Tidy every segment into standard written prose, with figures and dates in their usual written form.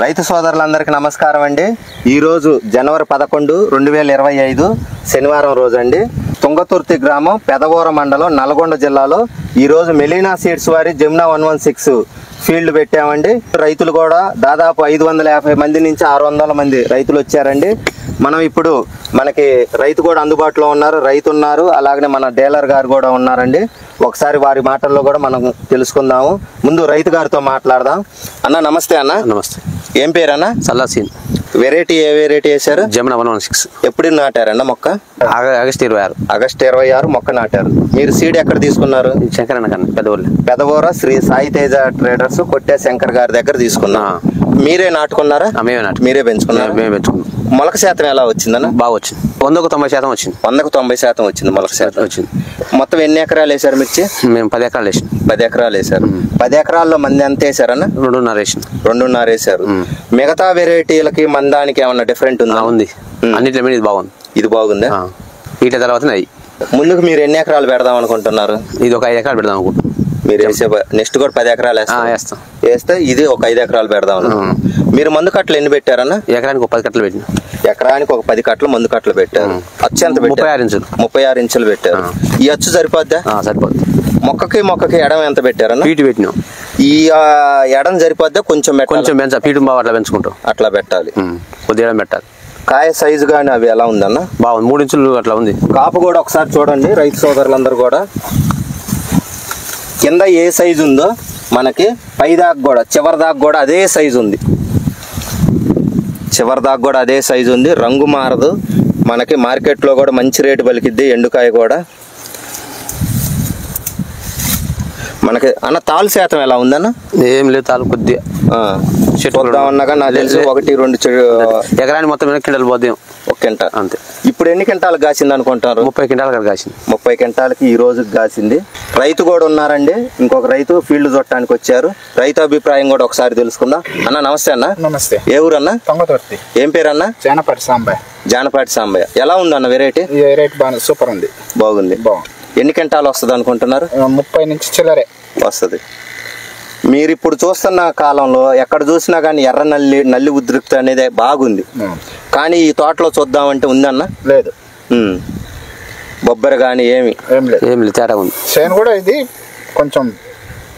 రైతు సోదరులందరికీ నమస్కారం అండి. ఈరోజు జనవరి 11, 2025 శనివారం రోజు అండి. తుంగతుర్తి గ్రామం, పెదవూర మండలం, నల్గొండ జిల్లాలో ఈరోజు మెలీనా సీడ్స్ వారి జమునా 116 ఫీల్డ్ పెట్టామండి. రైతులు కూడా దాదాపు 550 మంది నుంచి 600 మంది రైతులు వచ్చారండి. మనం ఇప్పుడు మనకి రైతు కూడా అందుబాటులో ఉన్నారు, రైతు ఉన్నారు, అలాగనే మన డీలర్ గారు కూడా ఉన్నారండి. ఒకసారి వారి మాటల్లో కూడా మనం తెలుసుకుందాము. ముందు రైతు గారితో మాట్లాడదాం. అన్న నమస్తే. అన్న నమస్తే. ఏం పేరు అన్న? సల్లాసీన్. వెరైటీ ఏ వెరైటీ వేశారు? జమునా 116. ఎప్పుడు నాటారన్న మొక్క? ఆగస్టు 26. ఆగస్టు 26 మొక్క నాటారు. మీరు సీడ్ ఎక్కడ తీసుకున్నారు? శంకరన్న కన్నా పెదవూర శ్రీ సాయి తేజ ట్రేడర్స్ కొట్టే శంకర్ గారి దగ్గర తీసుకున్నా. మీరే నాటుకున్నారా? మీరే పెంచుకున్నారా? మేమే పెంచుకున్నాం. మొలక శాతం ఎలా వచ్చిందన్న? బాగా వచ్చింది. 100కు 90% వచ్చింది. 100కు 90% వచ్చింది మొలక శాతం వచ్చింది. మొత్తం ఎన్ని ఎకరాలు వేసారు మిర్చి? మేము 10 ఎకరాలు వేసాం. 10 ఎకరాలు వేసారు. 10 ఎకరాల్లో మంది ఎంత వేసారన్న? 2.5 వేసాం. 2.5 వేసారు. మిగతా వెరైటీలకి మందానికి ఏమన్నా డిఫరెంట్ ఉందా? ఉంది. అన్నింటిలో మీద ఇది బాగుంది. ఇది బాగుందా? వీటి తర్వాత అది ముందుకు మీరు ఎన్ని ఎకరాలు పెడదాం అనుకుంటున్నారు? ఇది ఒక 5 ఎకరాలు పెడదాం అనుకుంటున్నాం. మీరు వేసే నెక్స్ట్ కూడా 10 ఎకరాలు వేస్తే ఇది ఒక 5 ఎకరాలు పెడదాం. మీరు మందు కట్టలు ఎన్ని పెట్టారన్న? ఎకరానికి ఒక 10 కట్టలు పెట్టిన. ఎకరానికి ఒక 10 కట్టలు మందు కట్టలు పెట్టారు. అచ్చు ఎంత? 36 ఇంచులు. 36 ఇంచులు పెట్టారు. ఈ అచ్చు సరిపోద్దా? సరిపోద్ది. మొక్కకి ఎడం ఎంత పెట్టారన్న? ఫీట్ పెట్టినాం. ఈ ఎడం సరిపోద్దా? కొంచెం పెంచ ఫీట్ బాగా అట్లా పెంచుకుంటాం. అట్లా పెట్టాలి. కొద్దిగా ఎడం పెట్టాలి. కాయ సైజు కానీ అవి ఎలా ఉందన్న? బాగుంది. 3 ఇంచులు అట్లా ఉంది. కాపు కూడా ఒకసారి చూడండి రైతు సోదరులందరూ కూడా. కింద ఏ సైజు ఉందో మనకి పై దాకా కూడా చివరి దాకా కూడా అదే సైజు ఉంది. చివరి దాకా కూడా అదే సైజు ఉంది. రంగు మారదు. మనకి మార్కెట్లో కూడా మంచి రేటు పలికిద్ది ఎండుకాయ కూడా. మనకి అన్న తాలు శాతం ఎలా ఉందన్న? ఏం లేదు. తాలు కొద్దిగా చూద్దామన్నాగా నాకు తెలిసి 1-2 ఎకరానికి మొత్తం కింటాలు పోద్దాం. 1 కింటా అంతే. ఇప్పుడు ఎన్ని కింటాలు కాసింది అనుకుంటారు? 30 కింటాలు కాసింది. 30 కింటాలకి ఈ రోజు కాసింది. రైతు కూడా ఉన్నారండి. ఇంకొక రైతు ఫీల్డ్ చూడటానికి వచ్చారు. రైతు అభిప్రాయం కూడా ఒకసారి తెలుసుకుందాం. అన్న నమస్తే. అన్న నమస్తే. ఏ ఊరు అన్న? తుంగతుర్తి. ఏం పేరు అన్న? జానపాటి సాంబయ్య. జానపాటి సాంబయ్య. ఎలా ఉంది అన్న వెరైటీ? ఈ వెరైటీ బాగుంది. సూపర్ ఉంది. బాగుంది. ఎన్ని కింటాలు వస్తుంది అనుకుంటున్నారు? 30 నుంచి చిల్లరే వస్తుంది. మీరు ఇప్పుడు చూస్తున్న కాలంలో ఎక్కడ చూసినా కానీ ఎర్ర నల్లి ఉద్రిక్త అనేది బాగుంది. కానీ ఈ తోటలో చూద్దామంటే ఉందన్న? లేదు. బొబ్బరి కానీ ఏమి లేదు. తేడా ఉంది. చేను కూడా ఇది కొంచెం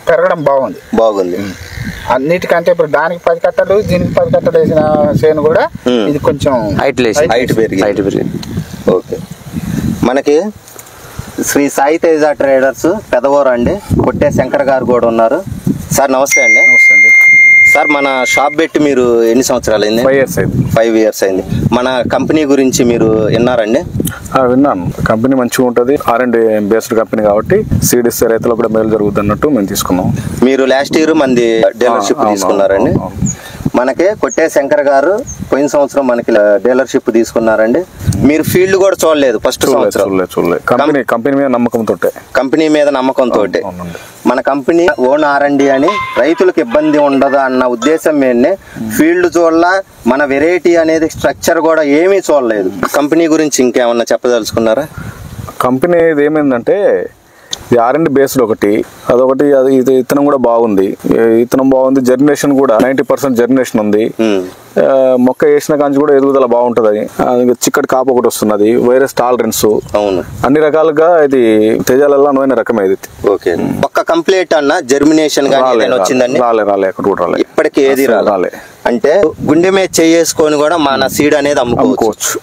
పెరగడం బాగుంది. అన్నిటికంటే ఇప్పుడు దానికి 10 కట్టలు దీనికి 10 కట్టలు వేసిన చేను కూడా ఇది కొంచెం హైట్ పెరిగింది. ఓకే. మనకి శ్రీ సాయి తేజ ట్రేడర్స్ పెదవూరు అండి కొట్టే శంకర్ గారు కూడా ఉన్నారు. సార్ నమస్తే అండి. నమస్తే అండి. సార్ మన షాప్ పెట్టి మీరు ఎన్ని సంవత్సరాలు అయింది? 5 years అయింది. 5 years అయింది. మన కంపెనీ గురించి మీరు విన్నారండి? విన్నాను. కంపెనీ మంచిగా ఉంటుంది. R&D బేస్డ్ కంపెనీ కాబట్టి సీడ్ ఇస్తే రైతులకు కూడా మేలు జరుగుతుంది అన్నట్టు మేము తీసుకున్నాం. మీరు లాస్ట్ ఇయర్ మంది డీలర్షిప్ తీసుకున్నారండి. మనకి కొట్టే శంకర్ గారు పోయిన సంవత్సరం మనకి డీలర్షిప్ తీసుకున్నారండి. మీరు ఫీల్డ్ కూడా చూడలేదు ఫస్ట్ సంవత్సరం? కంపెనీ మీద నమ్మకంతో మన కంపెనీ ఓన్ R&D అని రైతులకు ఇబ్బంది ఉండదు అన్న ఉద్దేశం మీదనే ఫీల్డ్ చూడాల. మన వెరైటీ అనేది స్ట్రక్చర్ కూడా ఏమీ చూడలేదు. కంపెనీ గురించి ఇంకేమన్నా చెప్పదలుచుకున్నారా? కంపెనీ ఏమైందంటే ఇది R&D బేస్డ్ ఒకటి, అదొకటి. ఇది ఇత్తనం కూడా బాగుంది. ఇత్తనం బాగుంది. జర్మినేషన్ కూడా 90% జర్మినేషన్ ఉంది. మొక్క వేసిన కాంచి కూడా ఎదుగుదల బాగుంటది. చిక్కటి కాపు ఒకటి వస్తున్నది. వైరస్ టాలరెన్స్ అన్ని రకాలుగా ఇది తేజాలలో అనువైన రకమే ఇది. ఓకే. ఒక్క కంప్లీట్ అన్న జర్మినేషన్ వచ్చిందండి? రాలే ఎక్కడ కూడా రాలే. ఇప్పటికి ఏది రాలే. అంటే గుండె మీద చేసుకొని కూడా మన సీడ్ అనేది అమ్ముకోవచ్చు.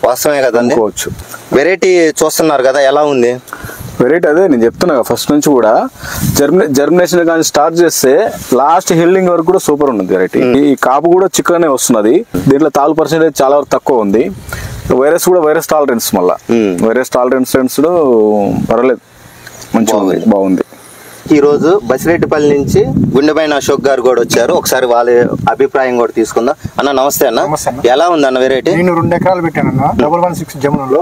వాస్తవమే కదండి? అమ్ముకోవచ్చు. వెరైటీ చూస్తున్నారు కదా, ఎలా ఉంది వెరైటీ? అదే నేను చెప్తున్నా ఫస్ట్ నుంచి కూడా జర్మినేషన్ కానీ స్టార్ట్ చేస్తే లాస్ట్ హెల్డింగ్ వరకు కూడా సూపర్ ఉంది వెరైటీ. ఈ కాపు కూడా చిక్కనే వస్తున్నది. దీంట్లో తాలు పర్సెంటేజ్ చాలా వరకు తక్కువ ఉంది. వైరస్ కూడా వైరస్ టాలరెన్స్ మళ్ళా వైరస్ టాలరెన్స్ పర్వాలేదు, మంచిగా బాగుంది. ఈ రోజు బసిరెడ్డిపల్లి నుంచి గుండెపైన అశోక్ గారు కూడా వచ్చారు. ఒకసారి వాళ్ళ అభిప్రాయం కూడా తీసుకుందాం. అన్న నమస్తే అన్న. ఎలా ఉంది అన్న వెరైటీ? నేను 2 ఎకరాలు పెట్టాను అన్న 116 జమునలో.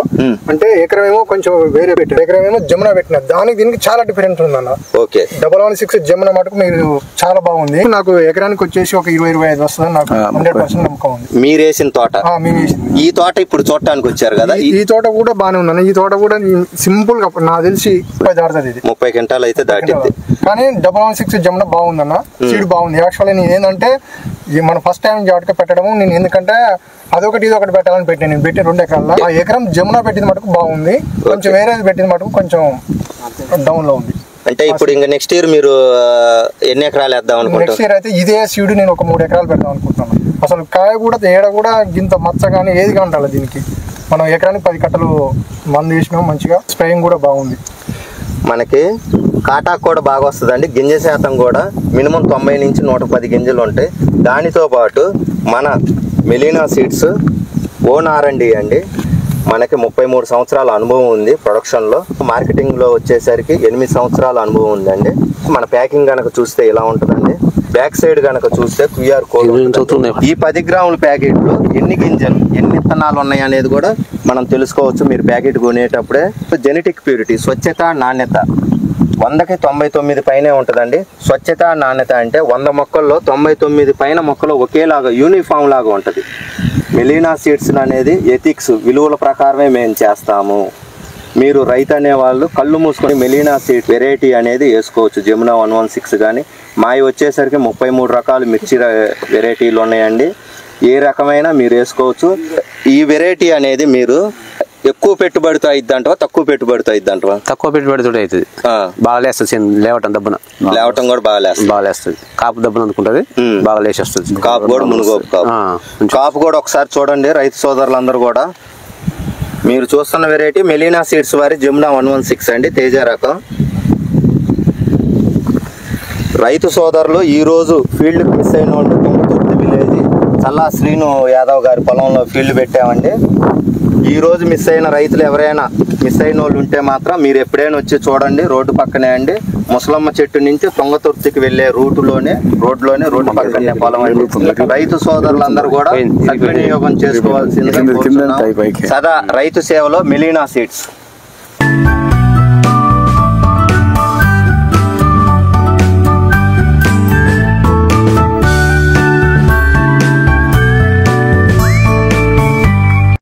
అంటే ఎకరమేమో కొంచెం వేరే పెట్టాను, ఎకరమేమో జమున పెట్టిన. దానికి దీనికి చాలా డిఫరెంట్ ఉంది అన్న. ఓకే, 116 జమున మటుకు మీరు చాలా బాగుంది. నాకు ఎకరానికి వచ్చేసి ఒక 20-25 వస్తుంది. నాకు 100% నమ్మకం ఉంది. మీరు వేసిన తోట, మేము వేసింది ఈ తోట ఇప్పుడు చూడటానికి వచ్చారు కదా, ఈ తోట కూడా బాగానే ఉందన్న. ఈ తోట కూడా సింపుల్ గా నాకు తెలిసి 30 దాడుతుంది. ఇది 30 క్వింటాలు అయితే దాటింది. కానీ 116 జమున బాగుందన్న. సీడ్ బాగుంది. యాక్చువల్లీ నేను ఏంటంటే మన ఫస్ట్ టైం జాటక పెట్టడము, నేను ఎందుకంటే అదొకటి ఇదొకటి పెట్టాలని పెట్టాను. నేను పెట్టి 2 ఎకరాల్లో ఆ ఎకరం జమున పెట్టింది మటుకు బాగుంది. కొంచెం వేరేది పెట్టింది మటుకు కొంచెం డౌన్ లో ఉంది. అంటే ఇప్పుడు ఇంకా నెక్స్ట్ ఇయర్ మీరు ఎన్ని ఎకరాలు వేద్దాం అనుకుంటున్నారు? నెక్స్ట్ ఇయర్ అయితే ఇదే సీడ్ నేను ఒక 3 ఎకరాలు పెడదాం అనుకుంటున్నాను. అసలు కాయ కూడా ఏడ కూడా గింత మచ్చ కానీ ఏది కాంటాలి. దీనికి మనం ఎకరానికి 10 కట్టలు మందు వేసినాం. మంచిగా స్ప్రేయింగ్ కూడా బాగుంది. మనకి కాటాకు కూడా బాగా వస్తుందండి. గింజ శాతం కూడా మినిమం 90 నుంచి 110 గింజలు ఉంటాయి. దానితో పాటు మన మెలీనా సీడ్స్ ఓన్ R&D అండి. మనకి 33 సంవత్సరాల అనుభవం ఉంది ప్రొడక్షన్లో. మార్కెటింగ్లో వచ్చేసరికి 8 సంవత్సరాల అనుభవం ఉందండి. మన ప్యాకింగ్ కనుక చూస్తే ఇలా ఉంటుందండి. బ్యాక్ సైడ్ కనుక చూస్తే QR కోడ్. ఈ 10 గ్రాముల ప్యాకెట్లో ఎన్ని గింజలు, ఎన్ని విత్తనాలు ఉన్నాయి అనేది కూడా మనం తెలుసుకోవచ్చు మీరు ప్యాకెట్ కొనేటప్పుడే. జెనెటిక్ ప్యూరిటీ, స్వచ్ఛత, నాణ్యత 100కి 99 పైనే ఉంటుందండి. స్వచ్ఛత, నాణ్యత అంటే 100 మొక్కల్లో 99 పైన మొక్కలు ఒకేలాగా యూనిఫామ్ లాగా ఉంటుంది. మెలీనా సీడ్స్ అనేది ఎథిక్స్, విలువల ప్రకారమే మేము చేస్తాము. మీరు రైతు అనేవాళ్ళు కళ్ళు మూసుకొని మెలీనా సీడ్ వెరైటీ అనేది వేసుకోవచ్చు. జమున 116 కానీ మావి వచ్చేసరికి 33 రకాల మిర్చి వెరైటీలు ఉన్నాయండి. ఏ రకమైన మీరు వేసుకోవచ్చు. ఈ వెరైటీ అనేది మీరు ఎక్కువ పెట్టుబడితో అయిద్దంటవా, తక్కువ పెట్టుబడితో అయిద్దంటవా? తక్కువ పెట్టుబడితో అవుతుంది. బాగా లేస్తుంది. లేవటం దబ్బున లేవటం కూడా బాగా లేస్తుంది. కాపు దబ్బున అందుకుంటది, బాగా లేచేస్తుంది. కాపు కూడా మునుగోపు కాపు కూడా ఒకసారి చూడండి రైతు సోదరులందరూ కూడా. మీరు చూస్తున్న వెరైటీ మెలీనా సీడ్స్ వారి జమున 116 అండి, తేజ రకం. రైతు సోదరులు ఈరోజు ఫీల్డ్ మిస్ అయిన వాళ్ళు తుంగతుర్తి విలేజ్ చల్లా శ్రీను యాదవ్ గారి పొలంలో ఫీల్డ్ పెట్టామండి. ఈ రోజు మిస్ అయిన రైతులు ఎవరైనా మిస్ అయిన వాళ్ళు ఉంటే మాత్రం మీరు ఎప్పుడైనా వచ్చి చూడండి. రోడ్డు పక్కనే అండి. ముసలమ్మ చెట్టు నుంచి తుంగతుర్తికి వెళ్లే రోడ్డు పక్కనే పొలం అండి. రైతు సోదరులందరూ కూడా సద్వినియోగం చేసుకోవాల్సిందిగా కోరుతున్నాం. సదా రైతు సేవలో మెలీనా సీడ్స్.